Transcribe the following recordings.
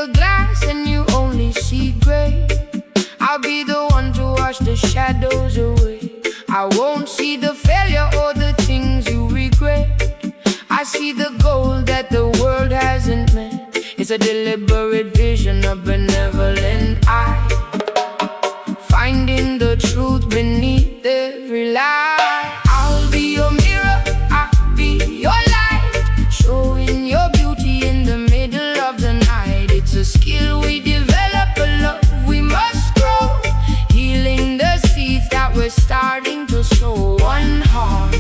the glass and you only see gray. I'll be the one to wash the shadows away. I won't see the failure or the things you regret. I see the goal that the world hasn't met. It's a deliberate vision, a benevolent eye, finding the truth beneath every lie. I'll be your mirror, I'll be your light, showing your beauty in the middle of the night. It's a skill we develop, a love we must grow, healing the seeds that we're starting to sow. One heart,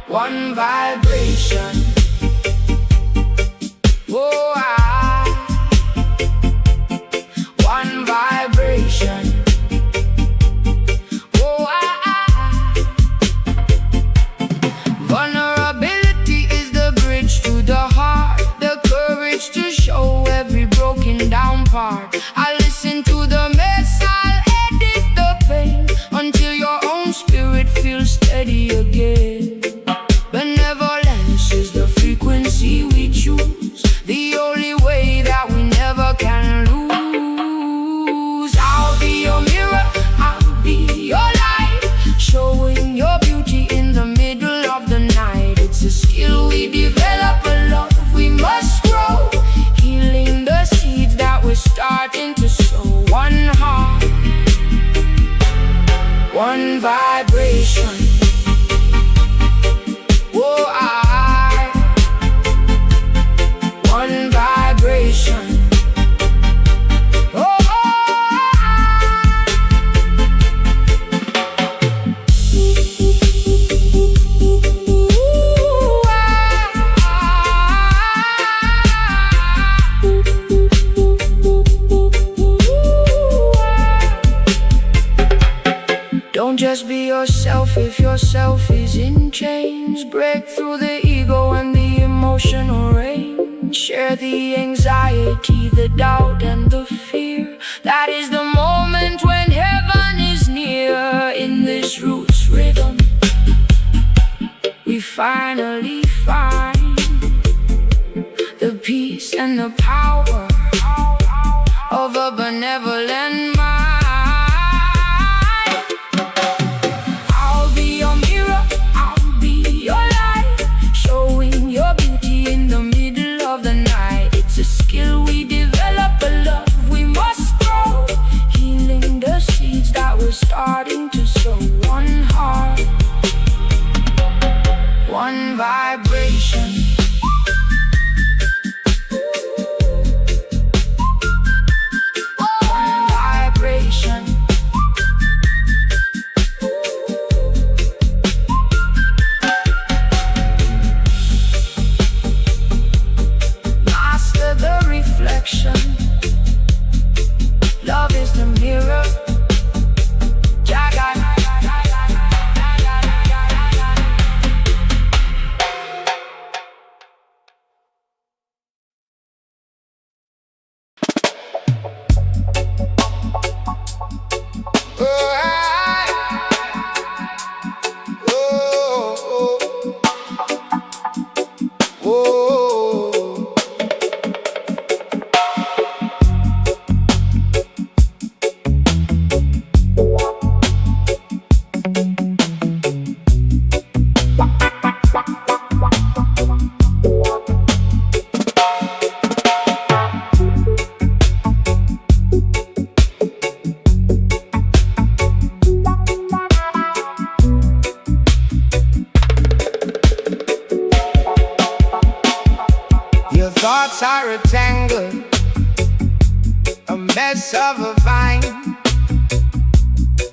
one vibration. Oh, one vibration. Oh, vulnerability is the bridge to the heart, the courage to show every broken down part. I listen to the mess, I'll edit the pain until your own spirit feels steady again. Benevolence is the frequency we choose, the only way that we never can lose. I'll be your mirror, I'll be your light, showing your beauty in the middle of the night. It's a skill we develop, a love we must grow, healing the seeds that we're starting to sow. One heart, one vibration. Oh, one vibration. Oh, don't just be yourself if yourself is in chains. Break through the ego and the emotional rain. Share the anxiety, the doubt and the fear. That is the moment when heaven is near. In this roots rhythm, we finally find the peace and the power of a benevolent mind. I'll be your mirror, I'll be your light, showing your beauty in the middle of the night. It's a skill we develop, a love we must grow, healing the seeds that we're starting to sow. One heart, one vibration. One vibration. Master the reflection. Love is the mirror. Jaga. Thoughts are a tangle, a mess of a vine.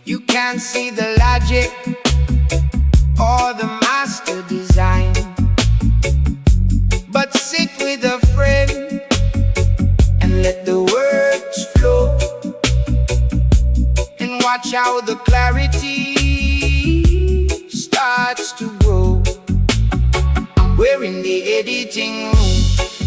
You can't see the logic or the master design, but sit with a friend and let the words flow, and watch how the clarity starts to grow. We're in the editing room,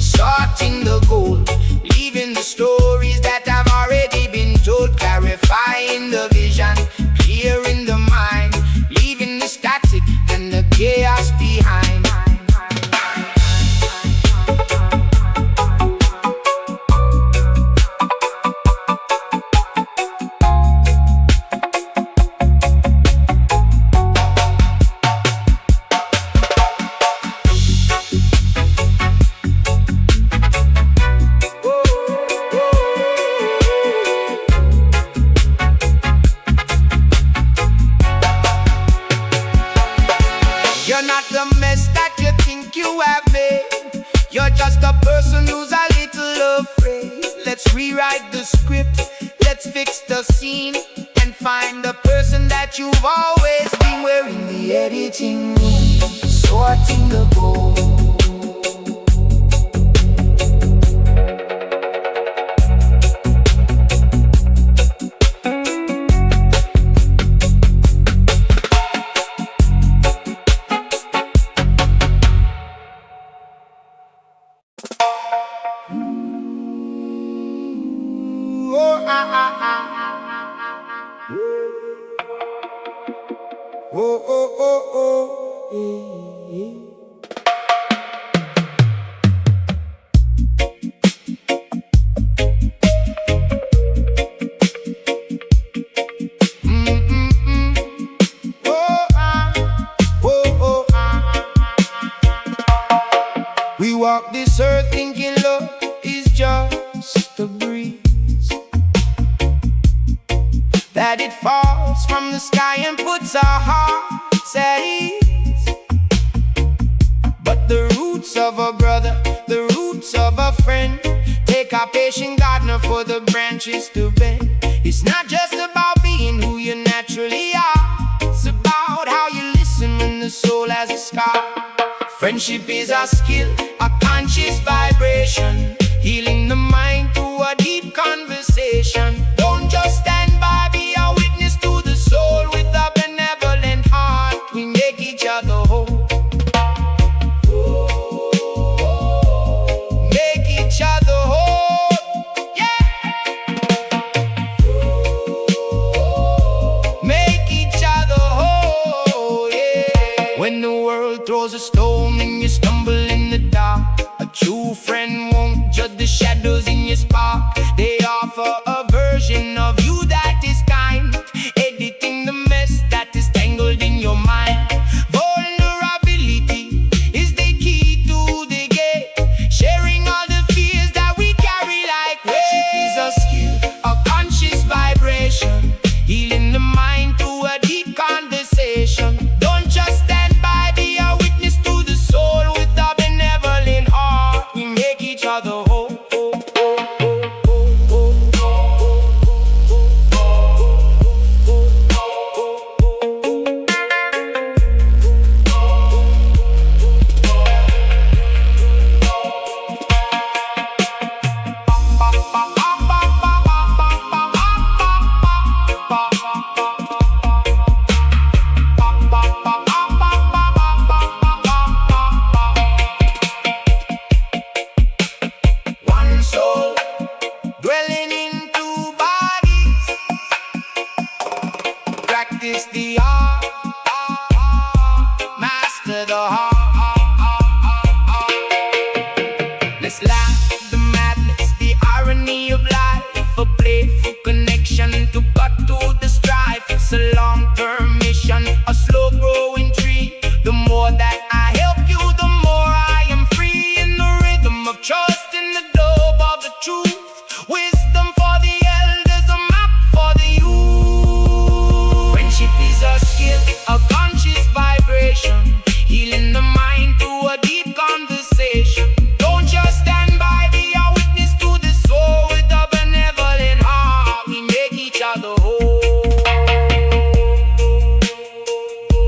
sorting the gold, leaving the stories that have already been told, clarifying the vision, clearing the mind, leaving the static and the chaos behind. You're just a person who's a little afraid. Let's rewrite the script, let's fix the scene, and find the person that you've always been. We're in the editing room, sorting the gold. Oh, oh, oh, oh, yeah. We walk this earth thinking love is just a breeze, that it falls from the sky and puts our hearts at ease. But the roots of a brother, the roots of a friend, take our patient gardener for the branches to bend. It's not just about being who you naturally are, it's about how you listen when the soul has a scar. Friendship is a skill, a conscious vibration, healing the mind through a deep conversation. Don't just stand by, be a witness to the soul. With a benevolent heart, we make each other whole. Make each other whole, yeah. Make each other whole, yeah. When the world throws a stone and you stumble in the dark, a true friend won't judge the shadows in your spark. They offer a version of you that is kind, editing the mess that is tangled in your mind. Vulnerability is the key to the game, sharing all the fears that we carry like weight. Friendship is a skill, a conscious vibration, healing the mind through a deep conversation. Don't just stand by, be a witness to the soul. With a benevolent heart, we make each other whole. Dwelling in two bodies, practice the art, master the heart. Let's laugh, the madness, the irony of life, a playful connection to cut to the strife. It's a long-term mission, a slow-growing tree. The more that I help you, the more I am free. In the rhythm of trust, in the globe of the truth. Wisdom for the elders, a map for the youth. Friendship is a skill, a conscious vibration, healing the mind through a deep conversation. Don't just stand by, be a witness to the soul. With a benevolent heart, we make each other whole.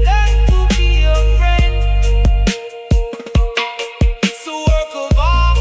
Learn to be a friend, it's a work of art.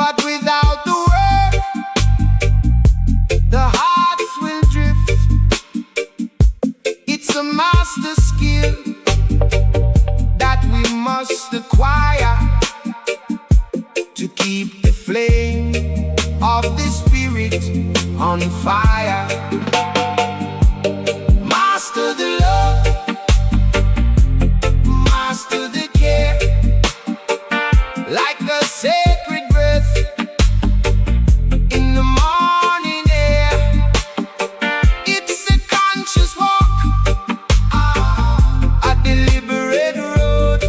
But without the word, the hearts will drift. It's a master skill that we must acquire to keep the flame of the spirit on fire. Master the love, master the care, like a sacred breath in the morning air. It's a conscious walk, a deliberate road,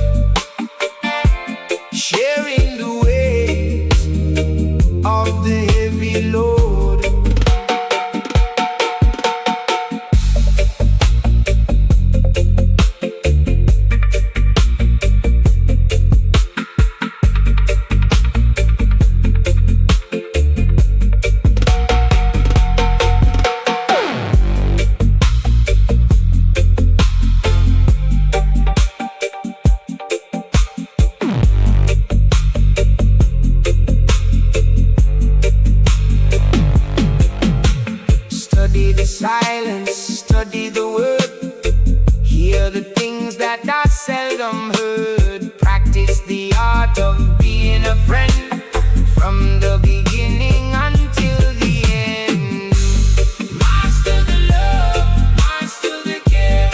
sharing the weight of the heavy load. Study the silence, study the word, hear the things that are seldom heard. Practice the art of being a friend from the beginning until the end. Master the love, master the care.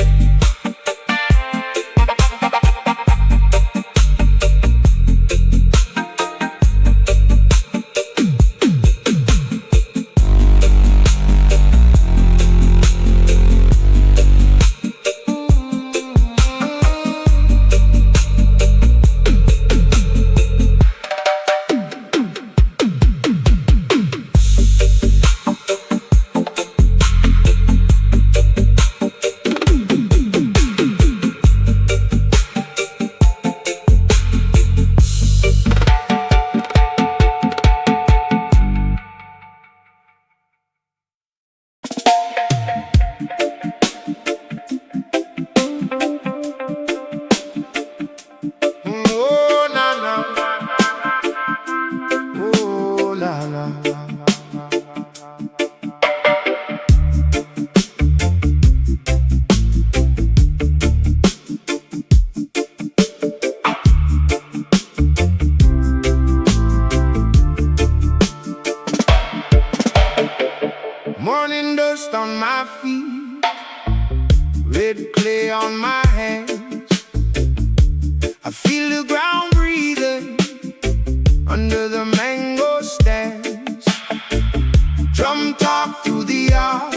Oh, na na, oh, la la. Morning dust on my feet, red clay on my hands. I feel the ground breathing under the mango stands. Drum talk through the yard,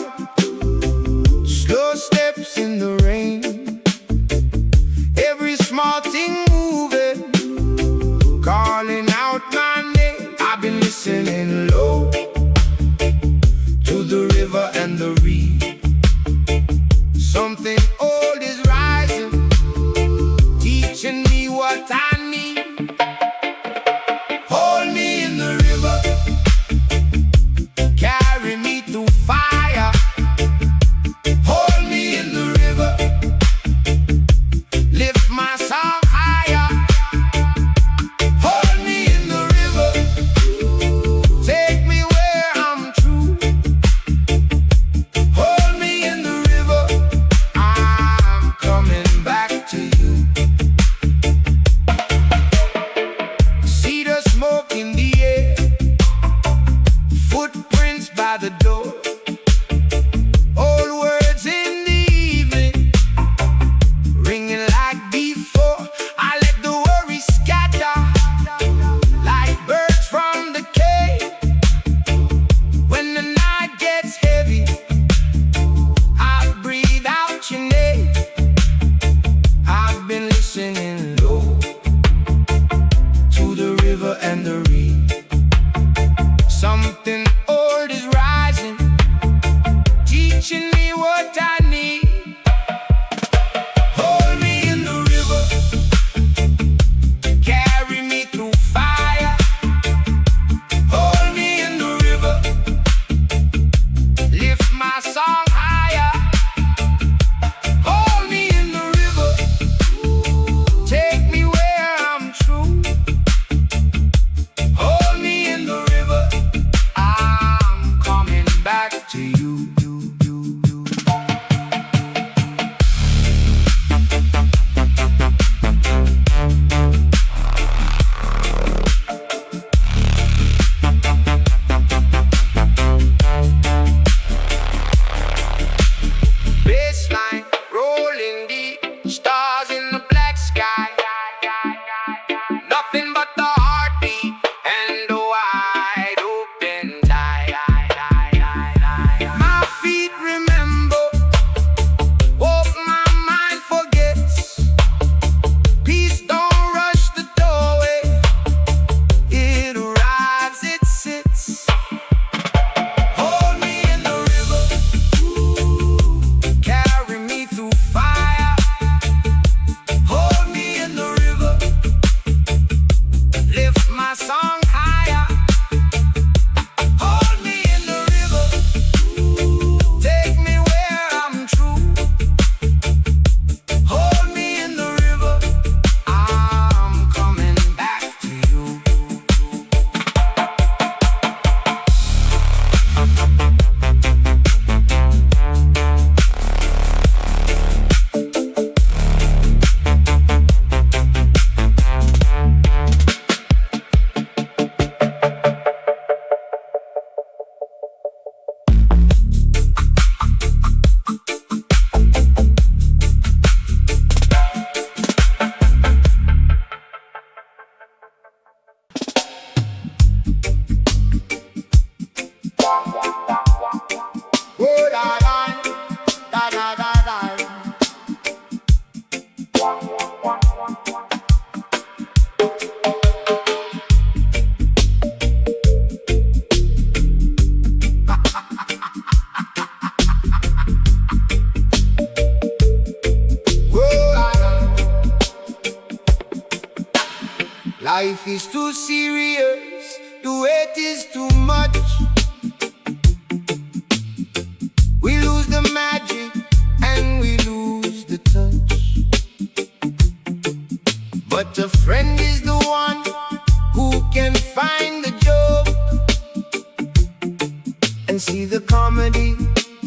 slow steps in the rain. Every small thing moving, calling out my name. I've been listening low to the river and the reed. Something old is rising, teaching me what I need. Hold me in is too serious, the weight is too much. We lose the magic and we lose the touch. But a friend is the one who can find the joke and see the comedy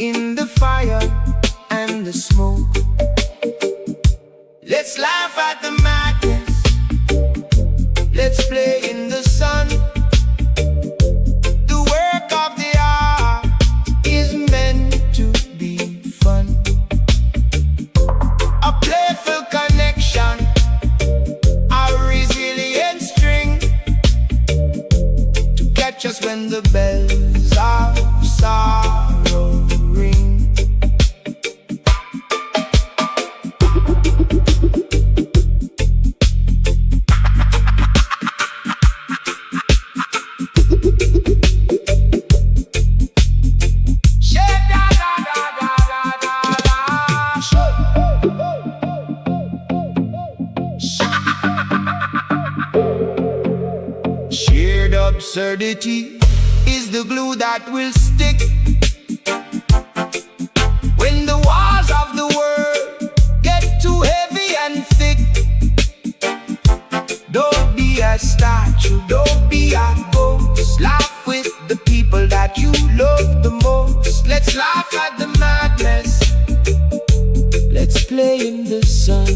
in the fire and the smoke. Let's laugh at the madness, let's play in the sun. The work of the art is meant to be fun. A playful connection, a resilient string to catch us when the bells of sorrow ring. Shared absurdity is the glue that will stick when the walls of the world get too heavy and thick. Don't be a statue, don't be a ghost. Laugh with the people that you love the most. Let's laugh at the madness, let's play in the sun.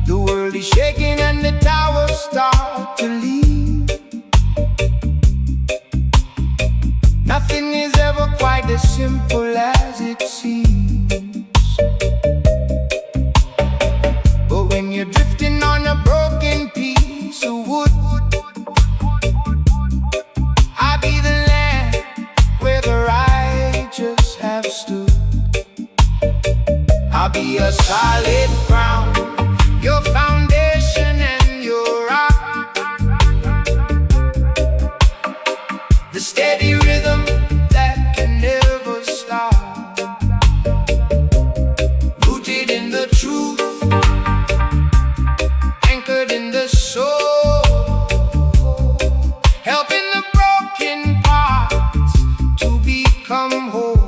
The world is shaking and the towers start to lean. Nothing is ever quite as simple as it seems. But when you're drifting on a broken piece of wood, I'll be the land where the righteous have stood. I'll be a solid ground, your foundation and your rock, the steady rhythm that can never stop. Rooted in the truth, anchored in the soul, helping the broken parts to become whole.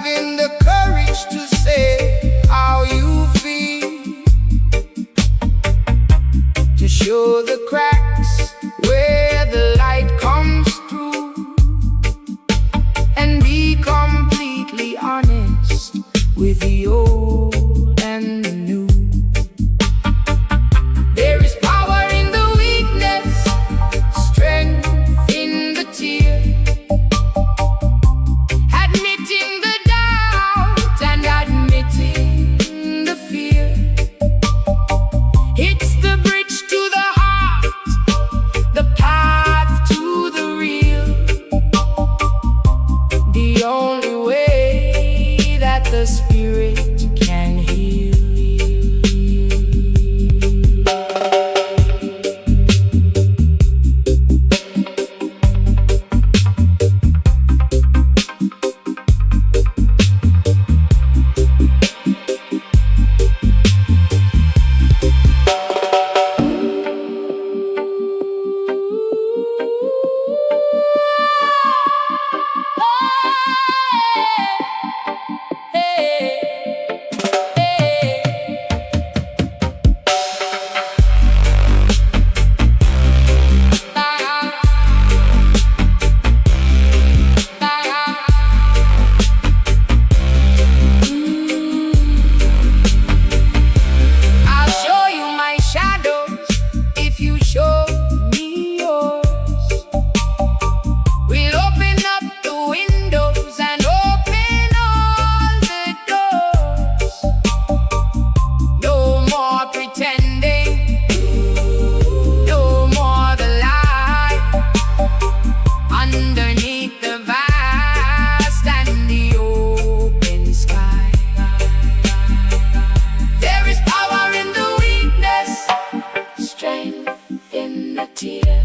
having the courage to say how you feel, to show the cracks where the light comes through, and be completely honest with the old and the new. There is power in the weakness, strength in the tear, admitting the doubt and admitting the fear. It's the bridge to the heart, the path to the real, the only way that the spirit can heal. I'll show you my shadows if you show me yours. We'll open up the windows and open all the doors. No more pretending, no more the lie. Underneath the vast and the open sky, there is power in the weakness, strength in the tear.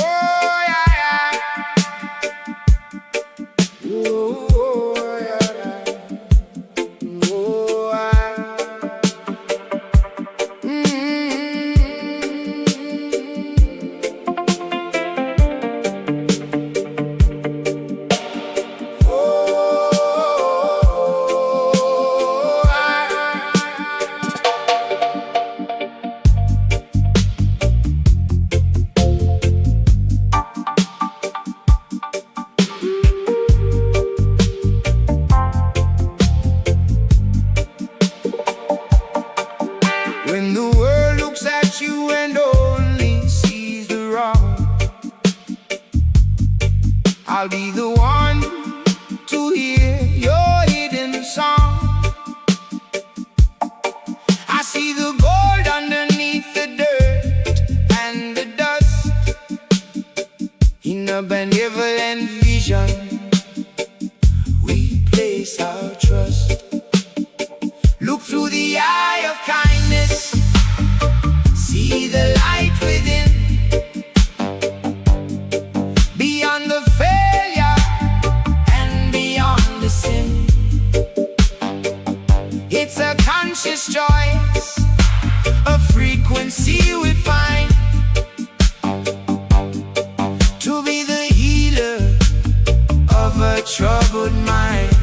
Oh yeah, yeah. Oh yeah, yeah. Oh When the world looks at you and only sees the wrong, I'll be the one to hear your hidden song. I see the gold underneath the dirt and the dust. In a benevolent vision, we place our trust. Look through the eye of kindness, see the light within. Beyond the failure and beyond the sin, it's a conscious choice, a frequency we find, to be the healer of a troubled mind.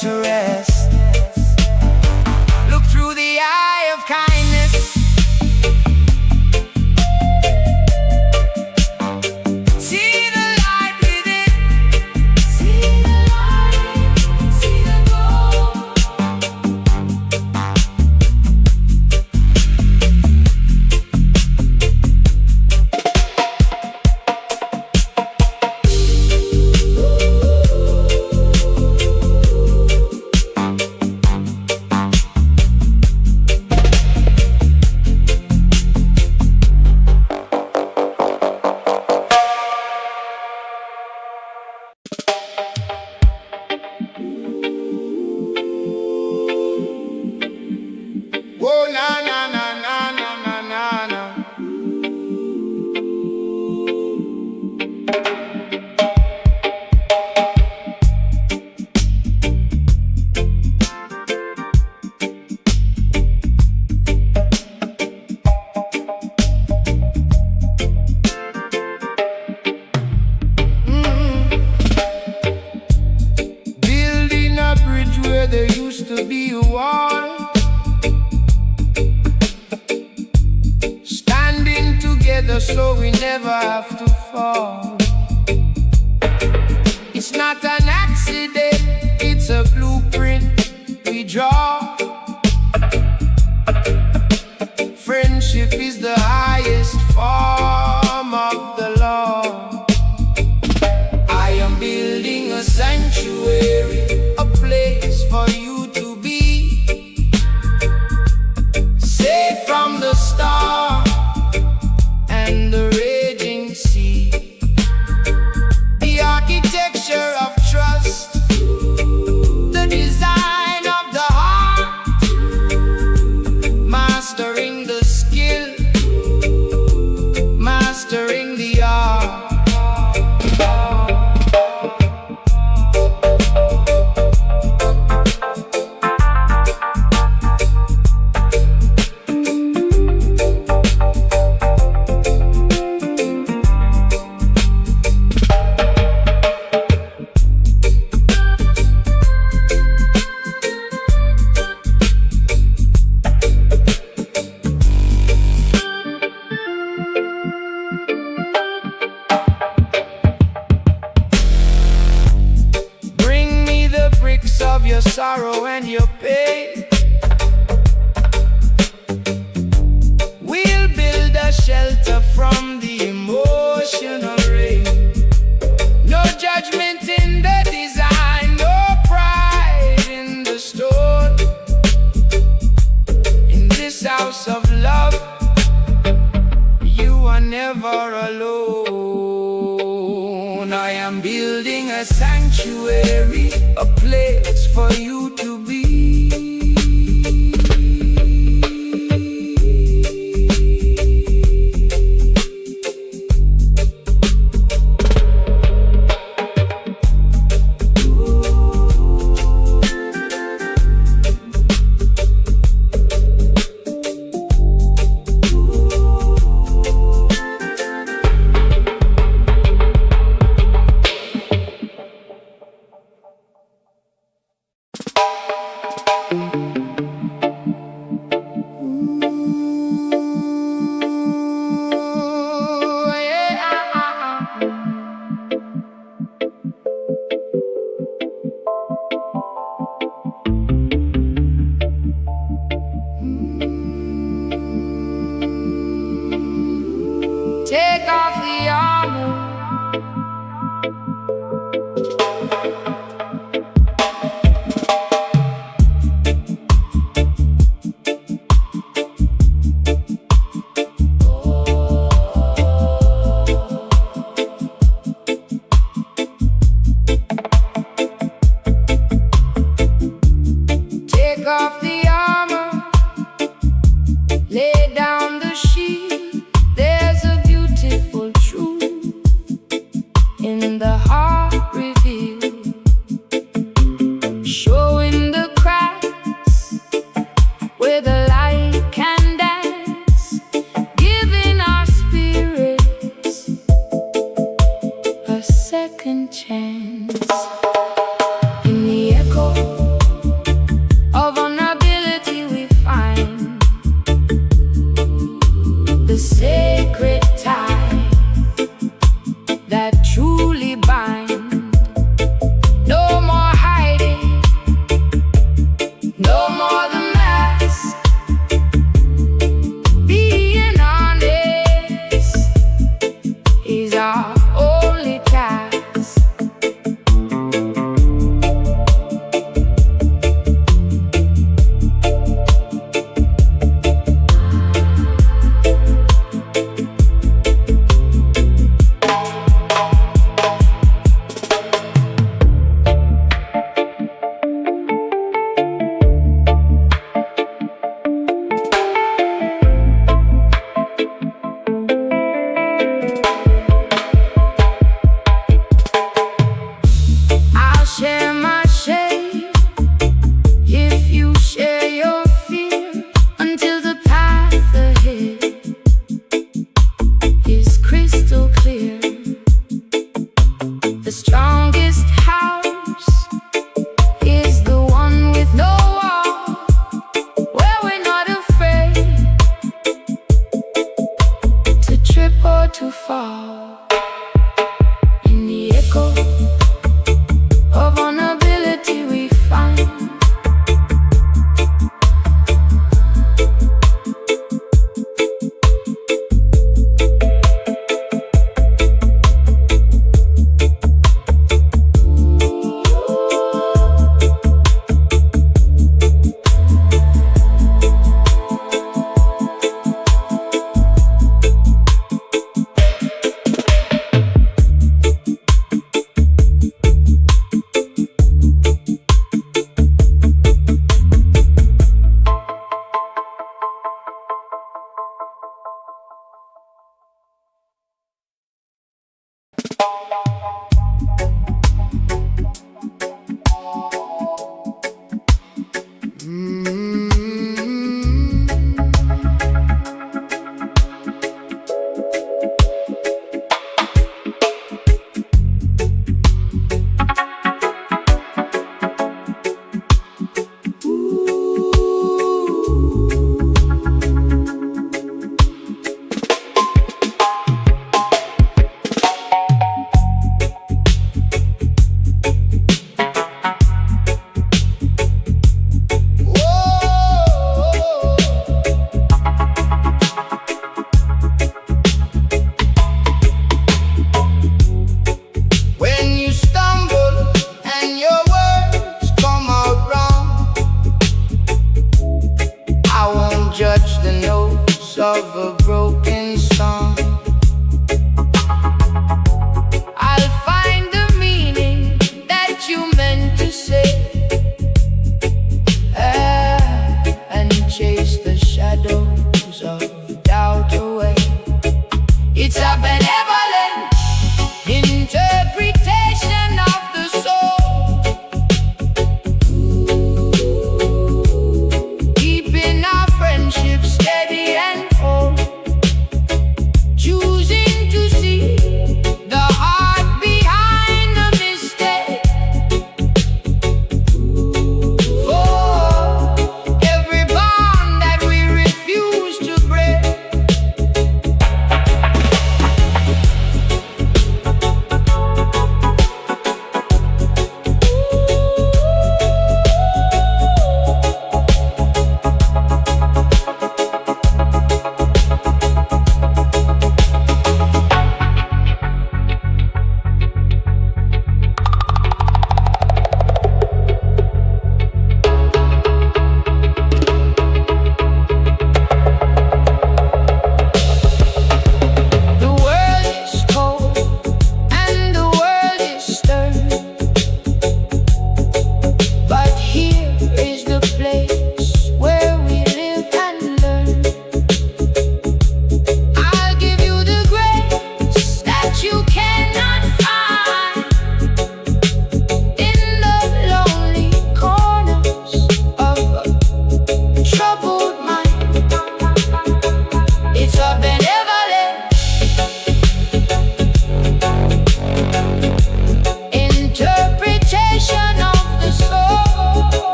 to rest. Look through the eye of kindness. See the light within. See the light, see the oh, na na na na na na na na. Building a bridge where there used to be a wall. Standing together so we never have to fall. It's not an accident, it's a blueprint we draw. Friendship is the highest form of the law. I am building a sanctuary, a place for you to be, safe from the storm and the raging sea. The architecture of trust, the design of the heart, mastering the skill, mastering the art. Of your sorrow and your pain, we'll build a shelter from the emotional rain. No judgment in the design, no pride in the stone. In this house of love, you are never alone. I am building a sanctuary, a place for you to be.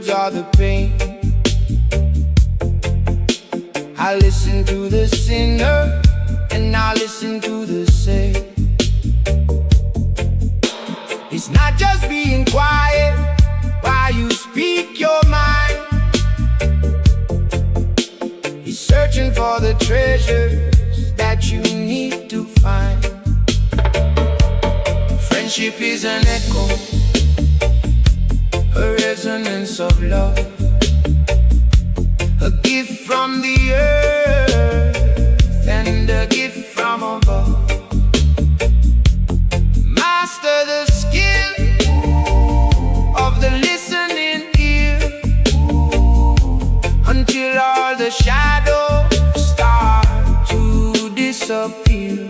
words or the pain. I listen to the sinner and I listen to the saint. It's not just being quiet while you speak your mind. He's searching for the treasures that you need to find. Friendship is an echo, a resonance of love, a gift from the earth and a gift from above. Master the skill of the listening ear until all the shadows start to disappear.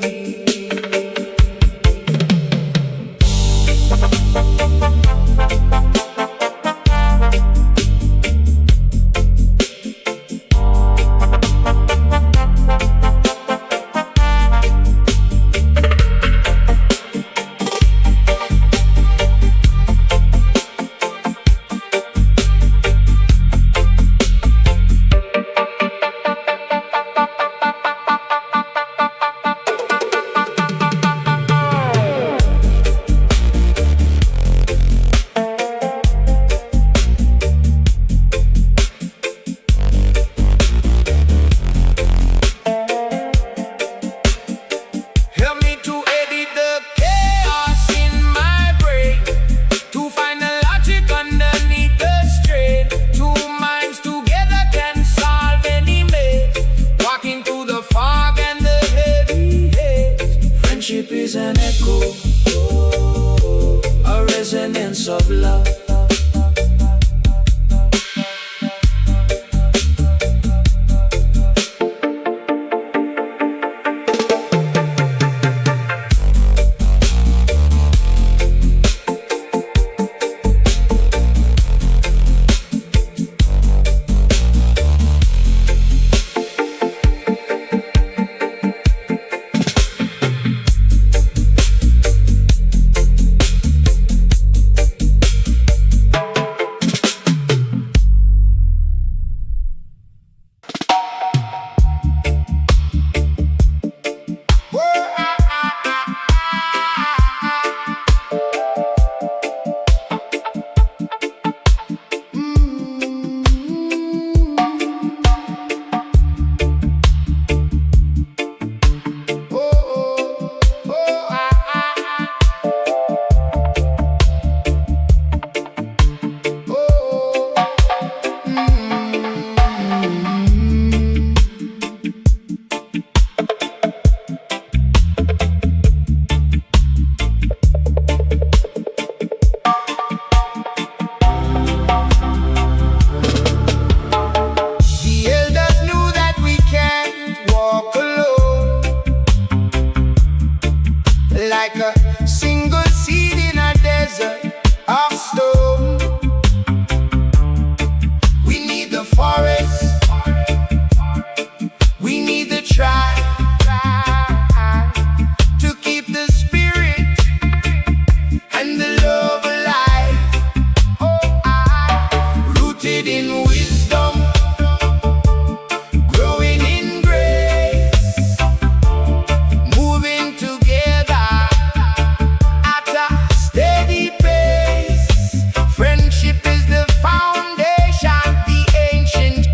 Friendship is an echo, a resonance of love. Like a single seed in a desert of stone. We need the forest, we need the tribe to keep the spirit and the love alive. Rooted in wisdom, growing in grace, moving together at a steady pace. Friendship is the foundation, the ancient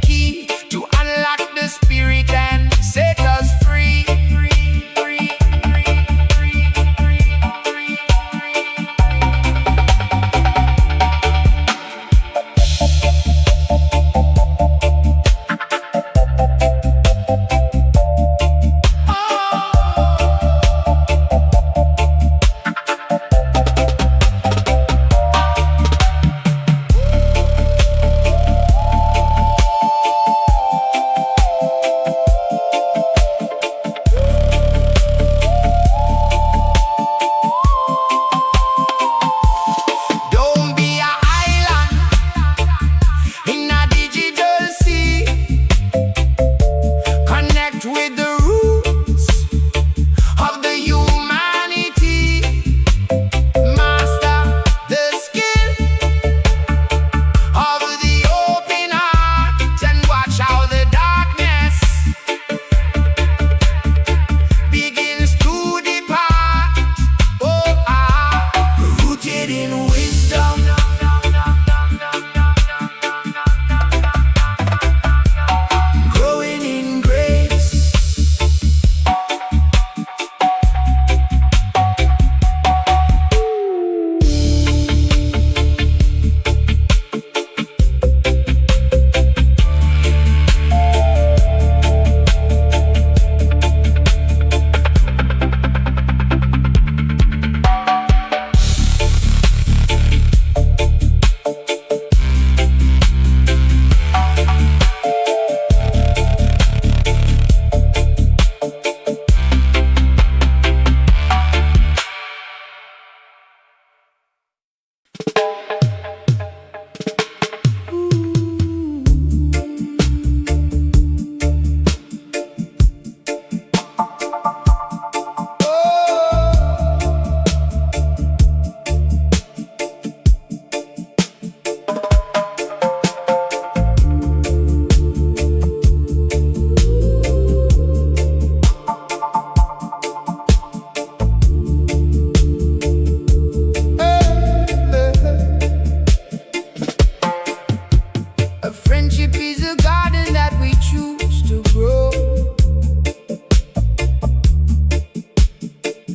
Friendship is a garden that we choose to grow,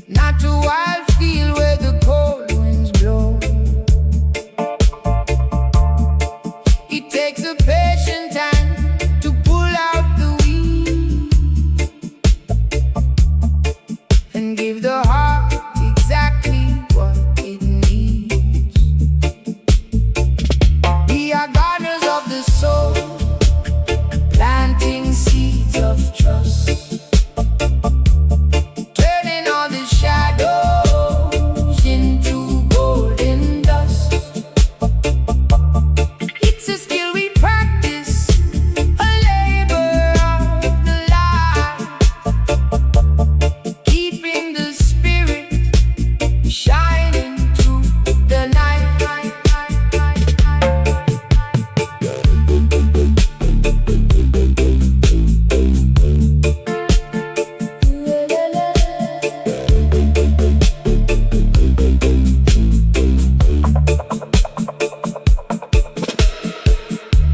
not a wild field where the cold winds blow. It takes a patient hand to pull out the weed and give the heart exactly what it needs. We are gardeners of the soul, planting seeds of trust, turning all the shadows into golden dust. It's a skill we practice, a labor of the life, keeping the spirit shining through the night.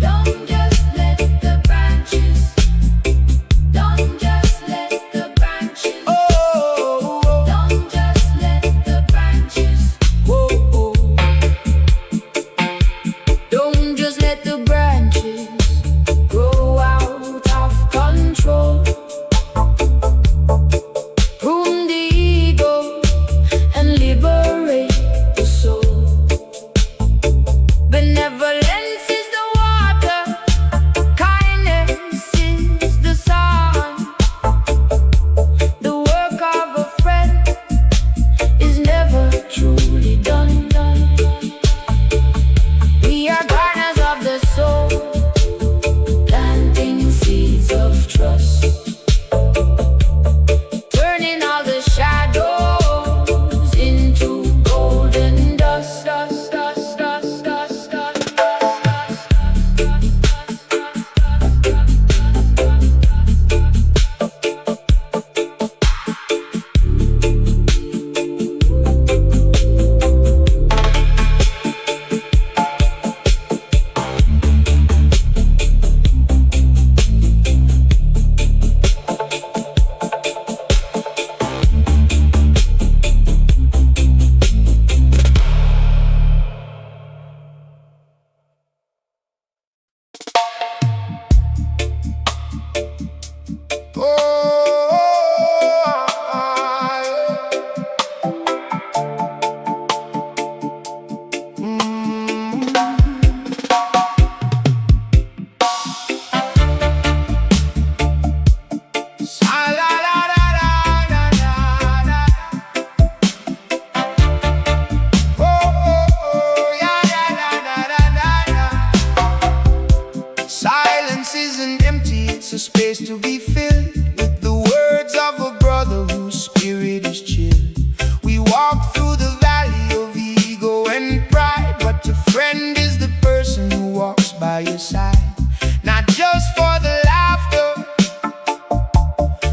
Don't just let the branches, don't just let the branches, don't just let the branches, don't just let the branches grow out of control. Prune the ego and liberate the soul. Benevolence is the water, kindness is the sun. The work of a friend is never truly done. We are gardeners of the soul, planting seeds of trust, turning all the shadows into golden dust. Silence isn't empty, it's a space to be filled with the words of a brother whose spirit is chill. We walk through the valley of ego and pride, but a friend is the person who walks by your side. Not just for the laughter,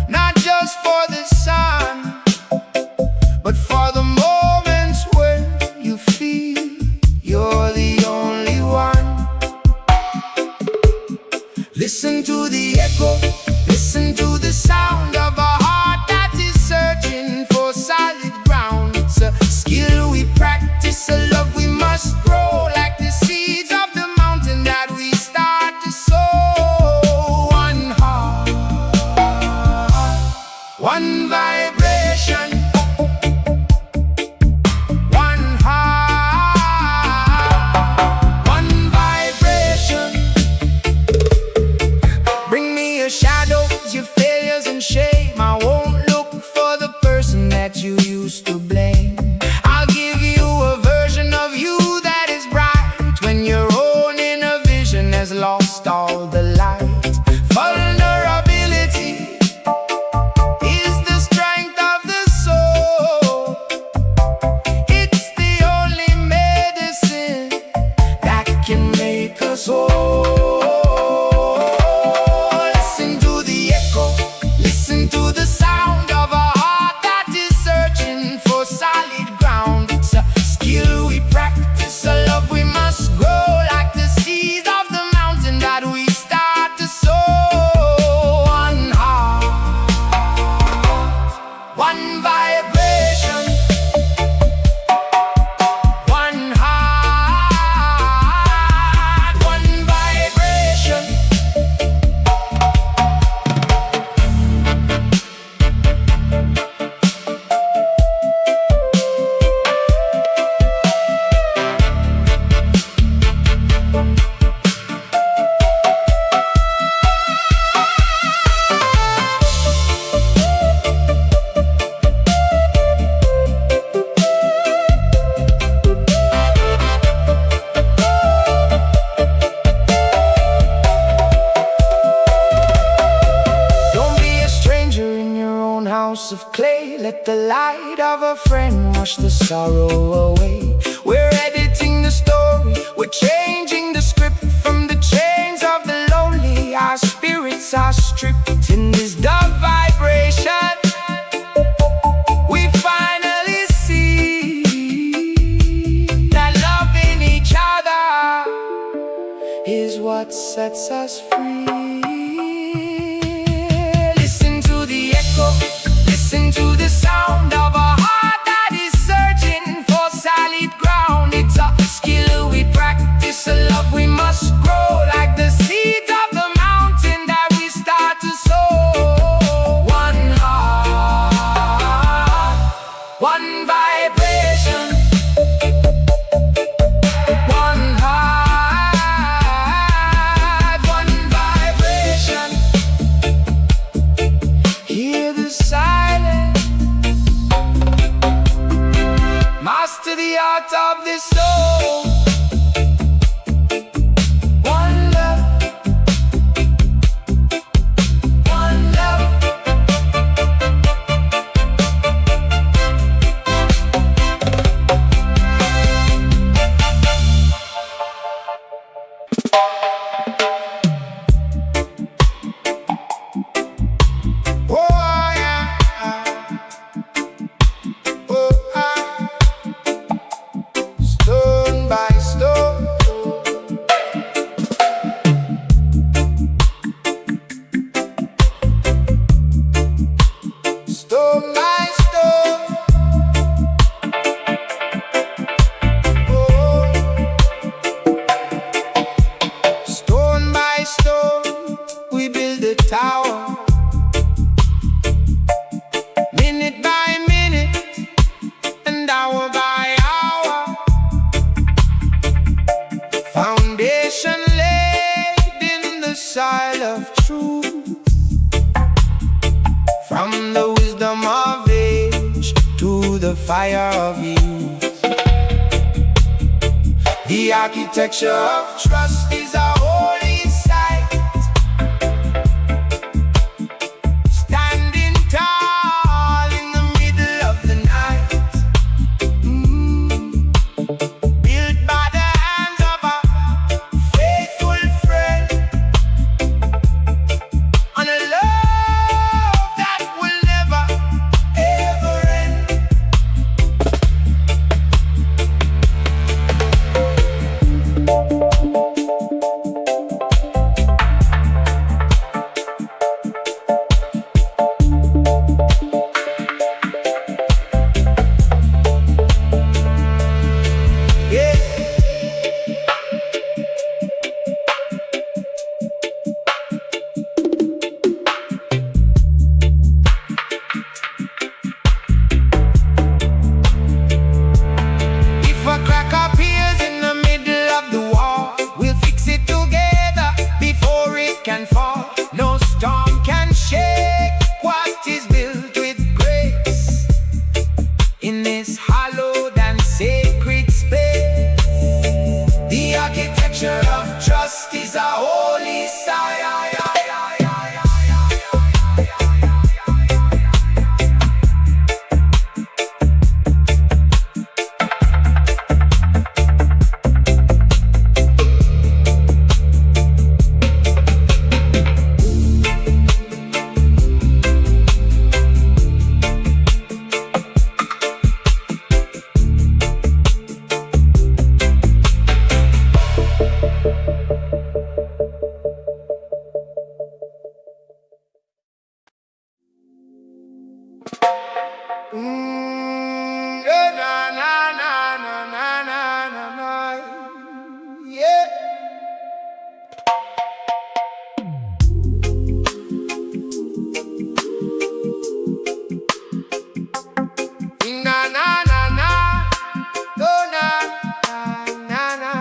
not just for the sun, but for the moments when you feel you're the only one. Listen to the echo, listen to the sound of a heart that is searching for solid ground. It's a skill we practice, a love we must grow, like the seeds of the mountain that we start to sow. One heart, one vibration, one heart, one vibration. Bring me your shadows, your failures and shame. I won't look for the person that you used to blame. I'll give you a version of you that is bright when your own inner vision has lost all the light. Vulnerability is the strength of the soul. It's the only medicine that can make us whole. Listen to the echo, listen to the sound of a heart that is searching for solid ground. It's a skill we practice, a love we must grow, like the seeds of the mountain that house of clay. Let the light of a friend wash the sorrow away. We're editing the story, we're changing the script. From the chains of the lonely, our spirits are stripped. In this dub vibration, we finally see that loving each other is what sets us free. Listen to the echo, listen to the sound of a heart that is searching for solid ground. It's a skill we practice, a love we must grow, like the seeds of the mountain that we start to sow. One heart, one vibration. One heart, one vibration. Hear the silence, master the art of this soul. One love, one love. Oh yeah, oh stone by stone, stone by stone, oh, stone by stone, we build a tower. Minute by minute and hour by hour, foundation laid in the soil of truth. From the wisdom of age to the fire of youth, the architecture of trust is a holy sight. Standing tall in the middle of the night, built by the hands of a faithful friend, on a love that will never, ever end. Yeah. If a crack appears in the middle of the wall, we'll fix it together before it can fall. No storm can shake what is built with grace in this hallowed and sacred space. The architecture of trust is a holy site. Na na na na na na na na, yeah. Na na na na, oh na na na.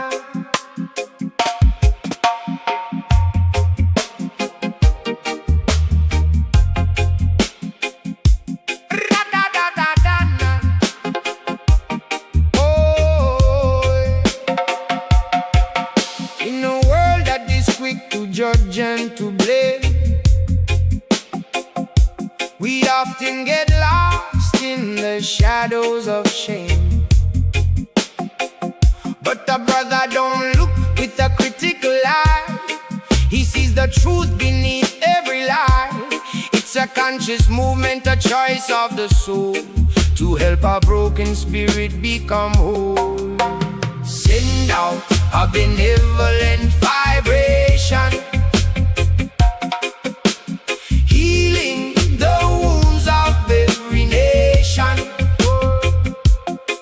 judge and to blame. We are often get lost in the shadows of shame. But the brother don't look with a critical eye. He sees the truth beneath every lie. It's a conscious movement, a choice of the soul, to help a broken spirit become whole. Send out a benevolent vibration, healing the wounds of every nation.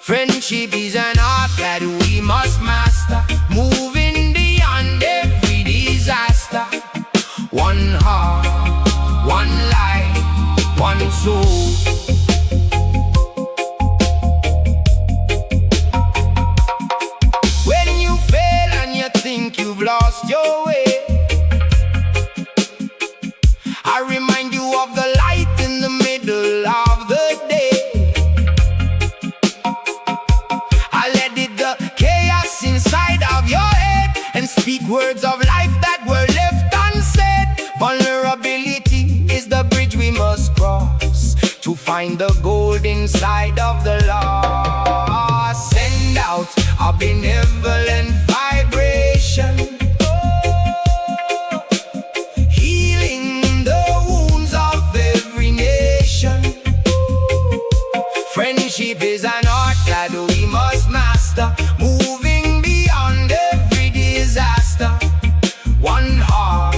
Friendship is an art that we must master, moving beyond every disaster. One heart, one life, one soul. When you fail and you think you've lost your way, I remind you of the light in the middle of the day. I let it the chaos inside of your head and speak words of life that were left unsaid. Vulnerability is the bridge we must cross to find the gold inside of the lost. Send out a benevolent vibration, healing the wounds of every nation. Friendship is an art that we must master, moving beyond every disaster. One heart,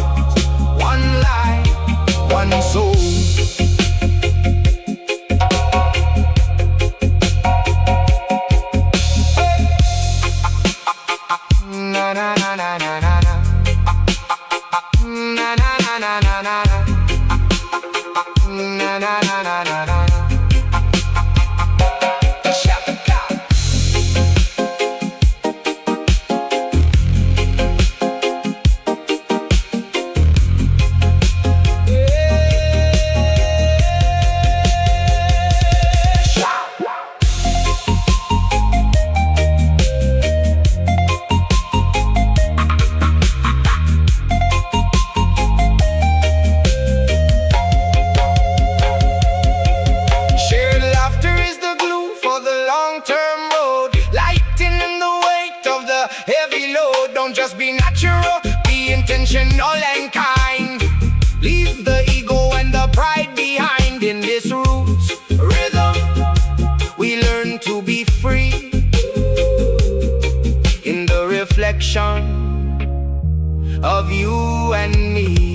one life, one soul. Na na na na na na na. Na na na na na na na. Na na na na na na. Heavy load, don't just be natural, be intentional and kind. Leave the ego and the pride behind. In this roots rhythm, we learn to be free. In the reflection of you and me.